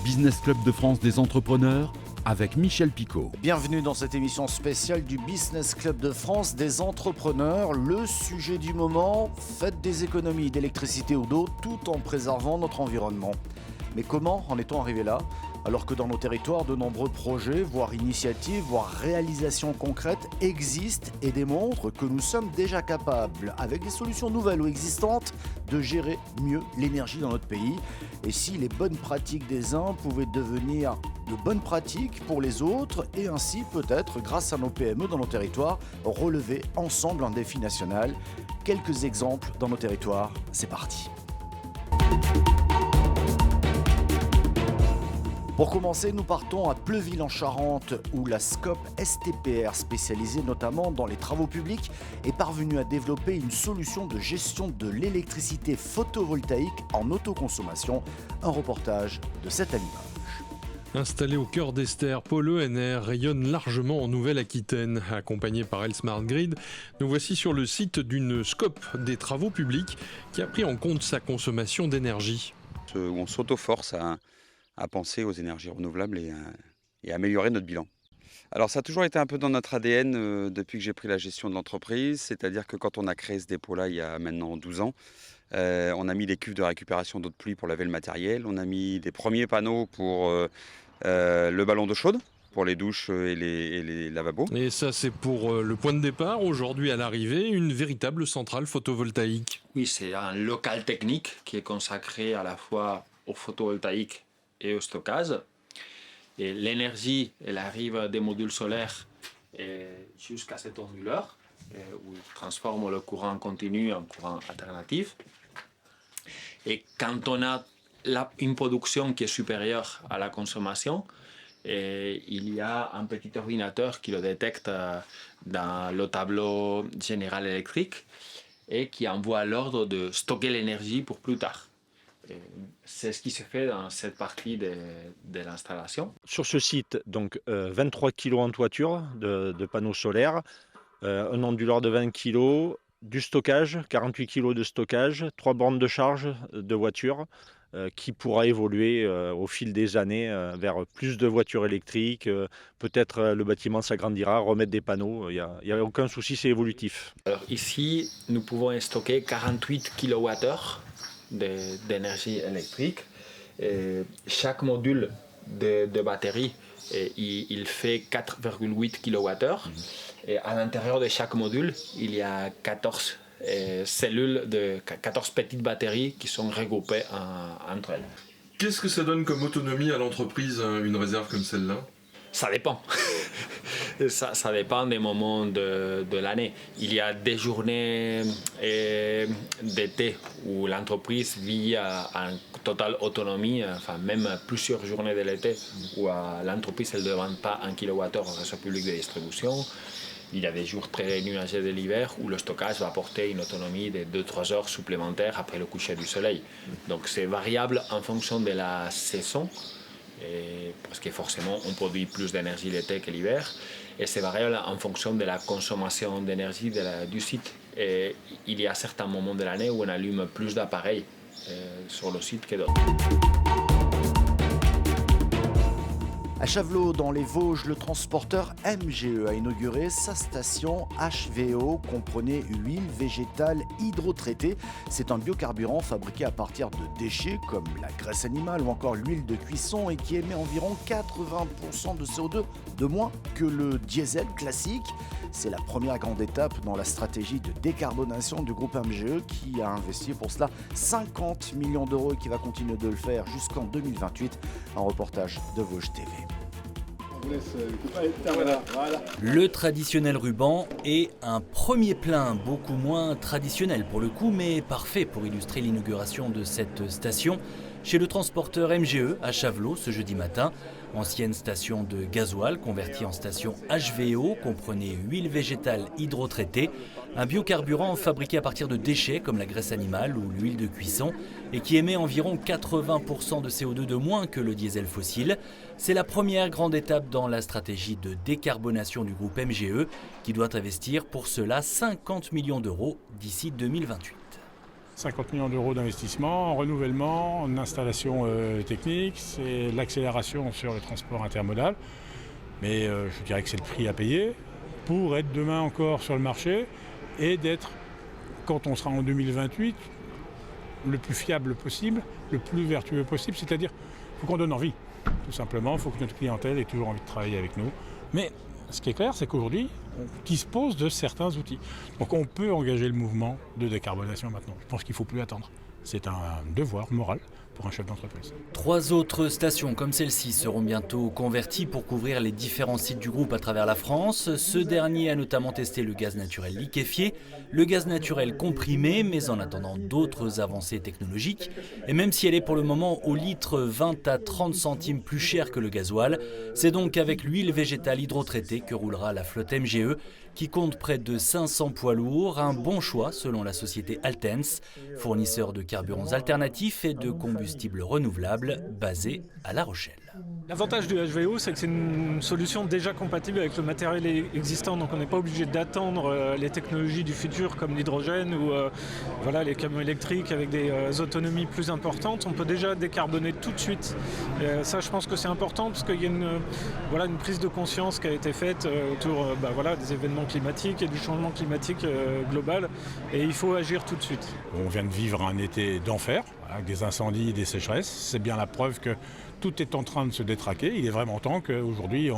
Business Club de France des entrepreneurs avec Michel Picot. Bienvenue dans cette émission spéciale du Business Club de France des entrepreneurs. Le sujet du moment, faites des économies d'électricité ou d'eau tout en préservant notre environnement. Mais comment en est-on arrivé là ? Alors que dans nos territoires, de nombreux projets, voire initiatives, voire réalisations concrètes existent et démontrent que nous sommes déjà capables, avec des solutions nouvelles ou existantes, de gérer mieux l'énergie dans notre pays. Et si les bonnes pratiques des uns pouvaient devenir de bonnes pratiques pour les autres et ainsi peut-être, grâce à nos PME dans nos territoires, relever ensemble un défi national. Quelques exemples dans nos territoires, c'est parti. Pour commencer, nous partons à Pleuville en Charente, où la SCOP STPR, spécialisée notamment dans les travaux publics, est parvenue à développer une solution de gestion de l'électricité photovoltaïque en autoconsommation. Un reportage de cette image. Installé au cœur d'Esther, Pôle ENR rayonne largement en Nouvelle-Aquitaine. Accompagné par Smart Grid, nous voici sur le site d'une SCOP des travaux publics qui a pris en compte sa consommation d'énergie. On s'auto-force à penser aux énergies renouvelables et à améliorer notre bilan. Alors ça a toujours été un peu dans notre ADN depuis que j'ai pris la gestion de l'entreprise, c'est-à-dire que quand on a créé ce dépôt-là il y a maintenant 12 ans, on a mis des cuves de récupération d'eau de pluie pour laver le matériel, on a mis des premiers panneaux pour le ballon d'eau chaude, pour les douches et les lavabos. Et ça, c'est pour le point de départ. Aujourd'hui, à l'arrivée, une véritable centrale photovoltaïque. Oui, c'est un local technique qui est consacré à la fois au photovoltaïque et au stockage. Et l'énergie, elle arrive des modules solaires jusqu'à cet onduleur, où il transforme le courant continu en courant alternatif. Et quand on a une production qui est supérieure à la consommation, il y a un petit ordinateur qui le détecte dans le tableau général électrique et qui envoie l'ordre de stocker l'énergie pour plus tard. C'est ce qui se fait dans cette partie de l'installation. Sur ce site, donc 23 kg en toiture de panneaux solaires, un onduleur de 20 kg, du stockage, 48 kg de stockage, 3 bornes de charge de voitures qui pourra évoluer au fil des années vers plus de voitures électriques. Peut-être le bâtiment s'agrandira, remettre des panneaux, il n'y a aucun souci, c'est évolutif. Alors ici, nous pouvons stocker 48 kWh d'énergie électrique. Chaque module de batterie, il fait 4,8 kWh. Et à l'intérieur de chaque module, il y a 14 cellules, 14 petites batteries qui sont regroupées entre elles. Qu'est-ce que ça donne comme autonomie à l'entreprise, une réserve comme celle-là ? Ça dépend. ça dépend des moments de l'année. Il y a des journées d'été où l'entreprise vit en totale autonomie, enfin même plusieurs journées de l'été où l'entreprise ne demande pas 1 kWh au réseau public de distribution. Il y a des jours très nuageux de l'hiver où le stockage va apporter une autonomie de 2-3 heures supplémentaires après le coucher du soleil. Donc c'est variable en fonction de la saison. Parce que forcément on produit plus d'énergie l'été que l'hiver et c'est variable en fonction de la consommation d'énergie du site. Et il y a certains moments de l'année où on allume plus d'appareils sur le site que d'autres. À Chavelot, dans les Vosges, le transporteur MGE a inauguré sa station HVO, comprenait huile végétale hydrotraitée. C'est un biocarburant fabriqué à partir de déchets comme la graisse animale ou encore l'huile de cuisson et qui émet environ 80% de CO2 de moins que le diesel classique. C'est la première grande étape dans la stratégie de décarbonation du groupe MGE qui a investi pour cela 50 millions d'euros et qui va continuer de le faire jusqu'en 2028. Un reportage de Vosges TV. Le traditionnel ruban est un premier plein, beaucoup moins traditionnel pour le coup, mais parfait pour illustrer l'inauguration de cette station chez le transporteur MGE à Chavelot ce jeudi matin. Ancienne station de gasoil convertie en station HVO, comprenait huile végétale hydrotraitée, un biocarburant fabriqué à partir de déchets comme la graisse animale ou l'huile de cuisson et qui émet environ 80% de CO2 de moins que le diesel fossile. C'est la première grande étape dans la stratégie de décarbonation du groupe MGE qui doit investir pour cela 50 millions d'euros d'ici 2028. 50 millions d'euros d'investissement, en renouvellement, en installation technique, c'est l'accélération sur le transport intermodal. Mais je dirais que c'est le prix à payer pour être demain encore sur le marché et d'être, quand on sera en 2028, le plus fiable possible, le plus vertueux possible. C'est-à-dire qu'il faut qu'on donne envie, tout simplement. Il faut que notre clientèle ait toujours envie de travailler avec nous. Mais ce qui est clair, c'est qu'aujourd'hui, on dispose de certains outils. Donc on peut engager le mouvement de décarbonation maintenant. Je pense qu'il ne faut plus attendre. C'est un devoir moral pour un chef d'entreprise. 3 autres stations comme celle-ci seront bientôt converties pour couvrir les différents sites du groupe à travers la France. Ce dernier a notamment testé le gaz naturel liquéfié, le gaz naturel comprimé, mais en attendant d'autres avancées technologiques. Et même si elle est pour le moment au litre 20 à 30 centimes plus chère que le gasoil, c'est donc avec l'huile végétale hydrotraitée que roulera la flotte MGE, qui compte près de 500 poids lourds, un bon choix selon la société Altens, fournisseur de carburants alternatifs et de combustibles renouvelables basé à La Rochelle. L'avantage du HVO, c'est que c'est une solution déjà compatible avec le matériel existant, donc on n'est pas obligé d'attendre les technologies du futur comme l'hydrogène ou les camions électriques avec des autonomies plus importantes. On peut déjà décarboner tout de suite. Et ça, je pense que c'est important parce qu'il y a une prise de conscience qui a été faite autour des événements climatiques et du changement climatique global, et il faut agir tout de suite. On vient de vivre un été d'enfer, avec des incendies et des sécheresses. C'est bien la preuve que tout est en train de se détraquer. Il est vraiment temps qu'aujourd'hui,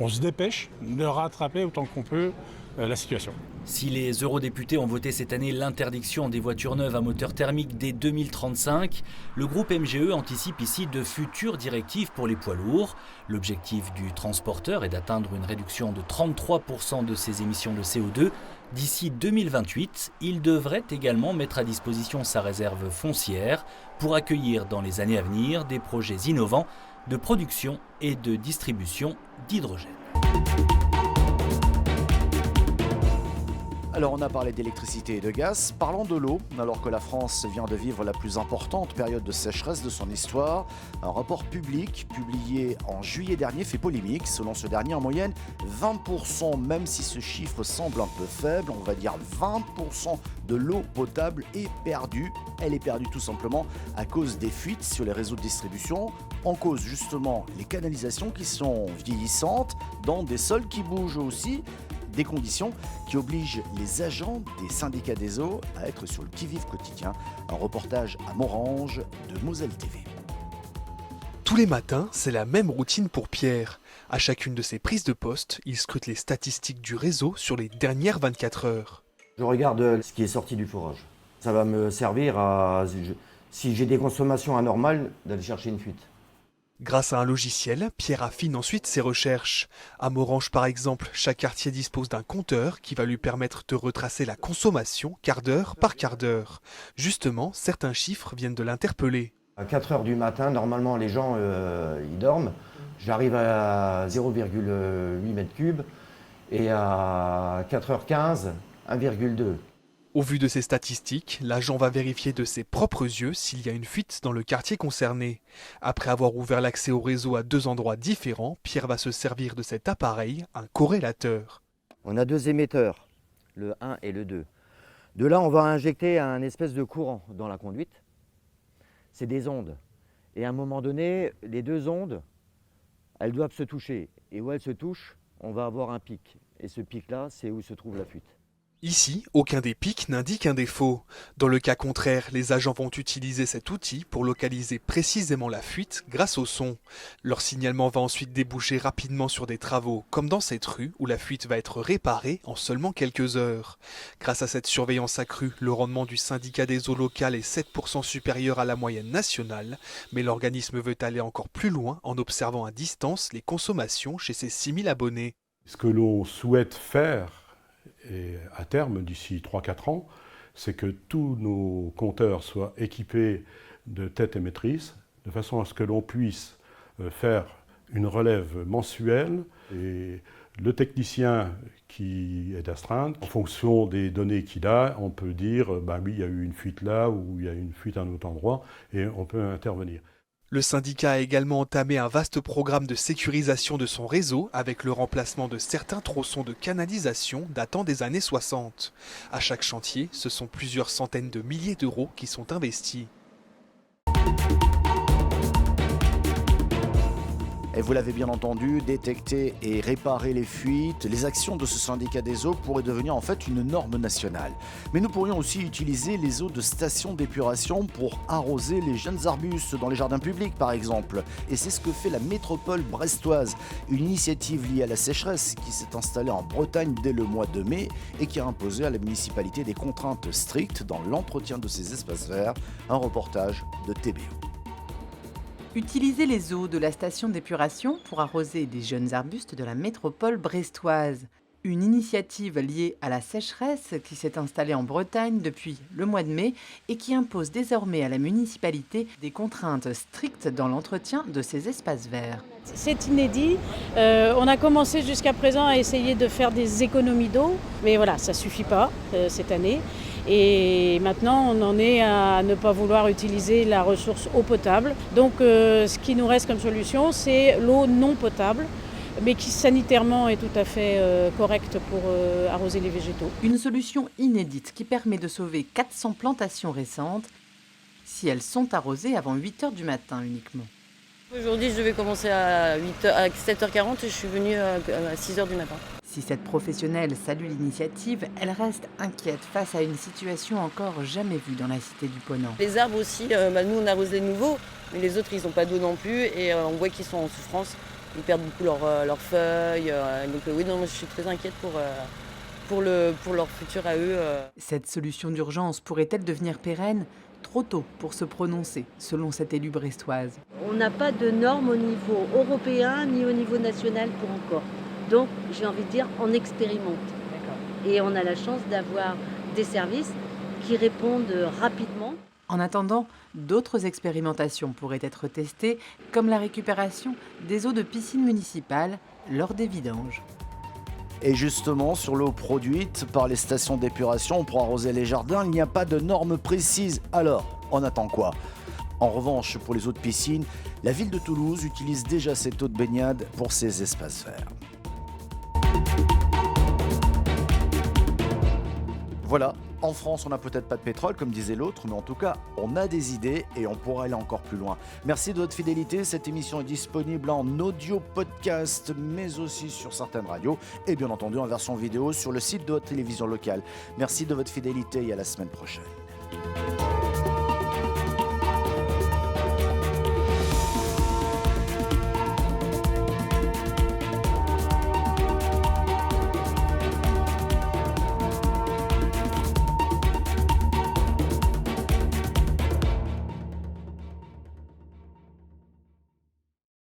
on se dépêche de rattraper autant qu'on peut la situation. Si les eurodéputés ont voté cette année l'interdiction des voitures neuves à moteur thermique dès 2035, le groupe MGE anticipe ici de futures directives pour les poids lourds. L'objectif du transporteur est d'atteindre une réduction de 33% de ses émissions de CO2. D'ici 2028, il devrait également mettre à disposition sa réserve foncière pour accueillir dans les années à venir des projets innovants de production et de distribution d'hydrogène. Alors on a parlé d'électricité et de gaz, parlons de l'eau. Alors que la France vient de vivre la plus importante période de sécheresse de son histoire, un rapport public publié en juillet dernier fait polémique. Selon ce dernier, en moyenne 20%, même si ce chiffre semble un peu faible, on va dire 20% de l'eau potable est perdue. Elle est perdue tout simplement à cause des fuites sur les réseaux de distribution, en cause justement les canalisations qui sont vieillissantes, dans des sols qui bougent aussi, des conditions qui obligent les agents des syndicats des eaux à être sur le qui-vive quotidien. Un reportage à Morange de Moselle TV. Tous les matins, c'est la même routine pour Pierre. À chacune de ses prises de poste, il scrute les statistiques du réseau sur les dernières 24 heures. Je regarde ce qui est sorti du forage. Ça va me servir si j'ai des consommations anormales, d'aller chercher une fuite. Grâce à un logiciel, Pierre affine ensuite ses recherches. À Morange par exemple, chaque quartier dispose d'un compteur qui va lui permettre de retracer la consommation quart d'heure par quart d'heure. Justement, certains chiffres viennent de l'interpeller. À 4 heures du matin, normalement les gens ils dorment. J'arrive à 0,8 m3 et à 4h15, 1,2. Au vu de ces statistiques, l'agent va vérifier de ses propres yeux s'il y a une fuite dans le quartier concerné. Après avoir ouvert l'accès au réseau à 2 endroits différents, Pierre va se servir de cet appareil, un corrélateur. On a 2 émetteurs, le 1 et le 2. De là, on va injecter un espèce de courant dans la conduite. C'est des ondes. Et à un moment donné, les 2 ondes, elles doivent se toucher. Et où elles se touchent, on va avoir un pic. Et ce pic-là, c'est où se trouve la fuite. Ici, aucun des pics n'indique un défaut. Dans le cas contraire, les agents vont utiliser cet outil pour localiser précisément la fuite grâce au son. Leur signalement va ensuite déboucher rapidement sur des travaux, comme dans cette rue où la fuite va être réparée en seulement quelques heures. Grâce à cette surveillance accrue, le rendement du syndicat des eaux locales est 7% supérieur à la moyenne nationale, mais l'organisme veut aller encore plus loin en observant à distance les consommations chez ses 6000 abonnés. Ce que l'on souhaite faire, et à terme, d'ici 3-4 ans, c'est que tous nos compteurs soient équipés de têtes émettrices, de façon à ce que l'on puisse faire une relève mensuelle. Et le technicien qui est astreint, en fonction des données qu'il a, on peut dire oui, il y a eu une fuite là ou il y a eu une fuite à un autre endroit et on peut intervenir. Le syndicat a également entamé un vaste programme de sécurisation de son réseau avec le remplacement de certains tronçons de canalisation datant des années 60. À chaque chantier, ce sont plusieurs centaines de milliers d'euros qui sont investis. Et vous l'avez bien entendu, détecter et réparer les fuites, les actions de ce syndicat des eaux pourraient devenir en fait une norme nationale. Mais nous pourrions aussi utiliser les eaux de stations d'épuration pour arroser les jeunes arbustes dans les jardins publics par exemple. Et c'est ce que fait la métropole brestoise, une initiative liée à la sécheresse qui s'est installée en Bretagne dès le mois de mai et qui a imposé à la municipalité des contraintes strictes dans l'entretien de ces espaces verts. Un reportage de TBO. Utiliser les eaux de la station d'épuration pour arroser des jeunes arbustes de la métropole brestoise. Une initiative liée à la sécheresse qui s'est installée en Bretagne depuis le mois de mai et qui impose désormais à la municipalité des contraintes strictes dans l'entretien de ces espaces verts. C'est inédit. On a commencé jusqu'à présent à essayer de faire des économies d'eau, mais voilà, ça ne suffit pas cette année. Et maintenant, on en est à ne pas vouloir utiliser la ressource eau potable. Donc, ce qui nous reste comme solution, c'est l'eau non potable, mais qui sanitairement est tout à fait correcte pour arroser les végétaux. Une solution inédite qui permet de sauver 400 plantations récentes si elles sont arrosées avant 8h du matin uniquement. Aujourd'hui, je devais commencer à 7h40 et je suis venue à 6h du matin. Si cette professionnelle salue l'initiative, elle reste inquiète face à une situation encore jamais vue dans la cité du Ponant. Les arbres aussi, nous on arrose les nouveaux, mais les autres ils n'ont pas d'eau non plus et on voit qu'ils sont en souffrance. Ils perdent beaucoup leurs feuilles. Donc oui, non, moi je suis très inquiète pour leur futur à eux. Cette solution d'urgence pourrait-elle devenir pérenne ? Trop tôt pour se prononcer, selon cette élue brestoise. On n'a pas de normes au niveau européen ni au niveau national pour encore. Donc, j'ai envie de dire, on expérimente. Et on a la chance d'avoir des services qui répondent rapidement. En attendant, d'autres expérimentations pourraient être testées, comme la récupération des eaux de piscine municipale lors des vidanges. Et justement, sur l'eau produite par les stations d'épuration pour arroser les jardins, il n'y a pas de normes précises. Alors, on attend quoi ? En revanche, pour les eaux de piscine, la ville de Toulouse utilise déjà cette eau de baignade pour ses espaces verts. Voilà, en France, on n'a peut-être pas de pétrole, comme disait l'autre, mais en tout cas, on a des idées et on pourra aller encore plus loin. Merci de votre fidélité. Cette émission est disponible en audio podcast, mais aussi sur certaines radios et bien entendu en version vidéo sur le site de votre télévision locale. Merci de votre fidélité et à la semaine prochaine.